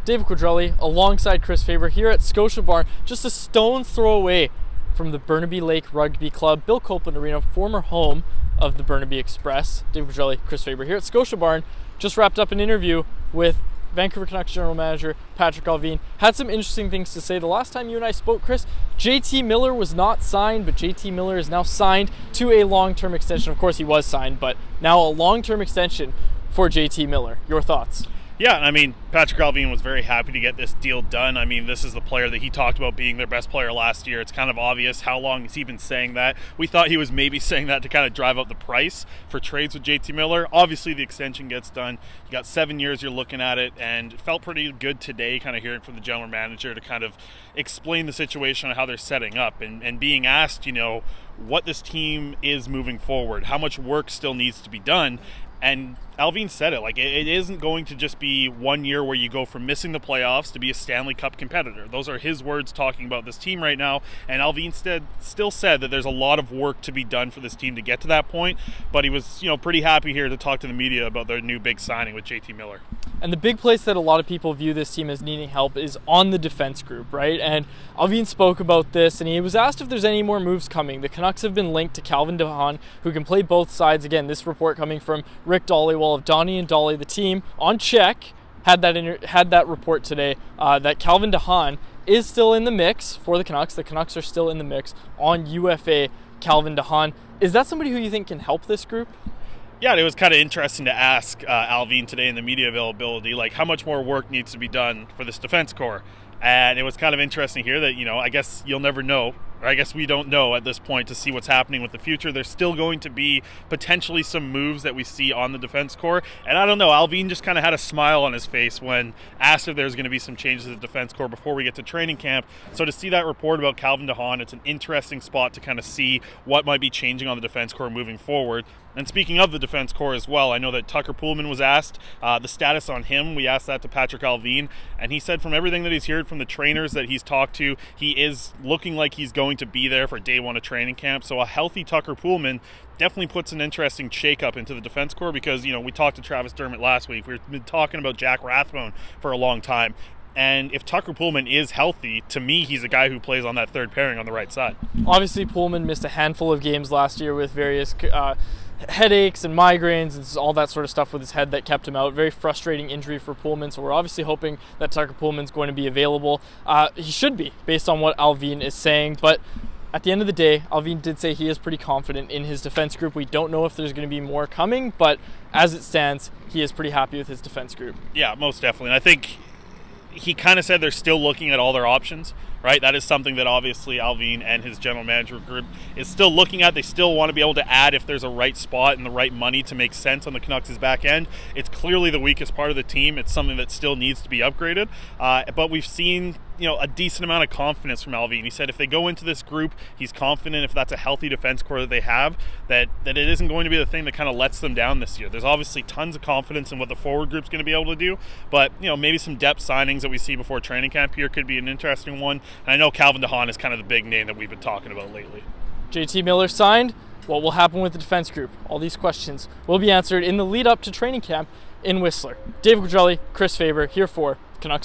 David Quadrelli alongside Chris Faber here at Scotia Barn, just a stone's throw away from the Burnaby Lake Rugby Club, Bill Copeland Arena, former home of the Burnaby Express. David Quadrelli, Chris Faber here at Scotia Barn. Just wrapped up an interview with Vancouver Canucks General Manager Patrik Allvin. Had some interesting things to say. The last time you and I spoke, Chris, J.T. Miller was not signed, but J.T. Miller is now signed to a long-term extension. Of course, he was signed, but now a long-term extension for J.T. Miller. Your thoughts? Yeah, I mean, Patrik Allvin was very happy to get this deal done. I mean, this is the player that he talked about being their best player last year. It's kind of obvious. How long has he been saying that? We thought he was maybe saying that to kind of drive up the price for trades with JT Miller. Obviously, the extension gets done. You got 7 years, you're looking at it, and it felt pretty good today kind of hearing from the general manager to kind of explain the situation and how they're setting up and being asked, what this team is moving forward, how much work still needs to be done. And Allvin said it, it isn't going to just be 1 year where you go from missing the playoffs to be a Stanley Cup competitor. Those are his words talking about this team right now. And Allvin still said that there's a lot of work to be done for this team to get to that point. But he was, pretty happy here to talk to the media about their new big signing with JT Miller. And the big place that a lot of people view this team as needing help is on the defense group, right? And Allvin spoke about this, and he was asked if there's any more moves coming. The Canucks have been linked to Calvin Dejan, who can play both sides. Again, this report coming from Rick Dollywall of Donnie and Dolly. The team, on check, had that report today that Calvin Dejan is still in the mix for the Canucks. The Canucks are still in the mix on UFA Calvin Dejan. Is that somebody who you think can help this group? Yeah, it was kind of interesting to ask Allvin today in the media availability, how much more work needs to be done for this defense core. And it was kind of interesting here that, I guess you'll never know, or I guess we don't know at this point to see what's happening with the future. There's still going to be potentially some moves that we see on the defense core. And I don't know, Allvin just kind of had a smile on his face when asked if there's going to be some changes to the defense core before we get to training camp. So to see that report about Calvin Dejan, it's an interesting spot to kind of see what might be changing on the defense core moving forward. And speaking of the defense core as well, I know that Tucker Pullman was asked the status on him. We asked that to Patrik Allvin, and he said from everything that he's heard from the trainers that he's talked to, he is looking like he's going to be there for day one of training camp. So a healthy Tucker Pullman definitely puts an interesting shakeup into the defense core because, we talked to Travis Dermott last week. We've been talking about Jack Rathbone for a long time. And if Tucker Pullman is healthy, to me, he's a guy who plays on that third pairing on the right side. Obviously, Pullman missed a handful of games last year with various headaches and migraines and all that sort of stuff with his head that kept him out. Very frustrating injury for Pullman, so we're obviously hoping that Tucker Pullman's going to be available. He should be, based on what Allvin is saying, but at the end of the day, Allvin did say he is pretty confident in his defense group. We don't know if there's going to be more coming, but as it stands, he is pretty happy with his defense group. Yeah, most definitely. And I think he kind of said they're still looking at all their options, right? That is something that obviously Allvin and his general manager group is still looking at. They still want to be able to add if there's a right spot and the right money to make sense on the Canucks' back end. It's clearly the weakest part of the team. It's something that still needs to be upgraded. But we've seen a decent amount of confidence from Allvin. He said if they go into this group, he's confident if that's a healthy defense core that they have, that it isn't going to be the thing that kind of lets them down this year. There's obviously tons of confidence in what the forward group's going to be able to do, but maybe some depth signings that we see before training camp here could be an interesting one. And I know Calvin Dejan is kind of the big name that we've been talking about lately. JT Miller signed. What will happen with the defense group? All these questions will be answered in the lead up to training camp in Whistler. David Quadrelli, Chris Faber, here for Canucks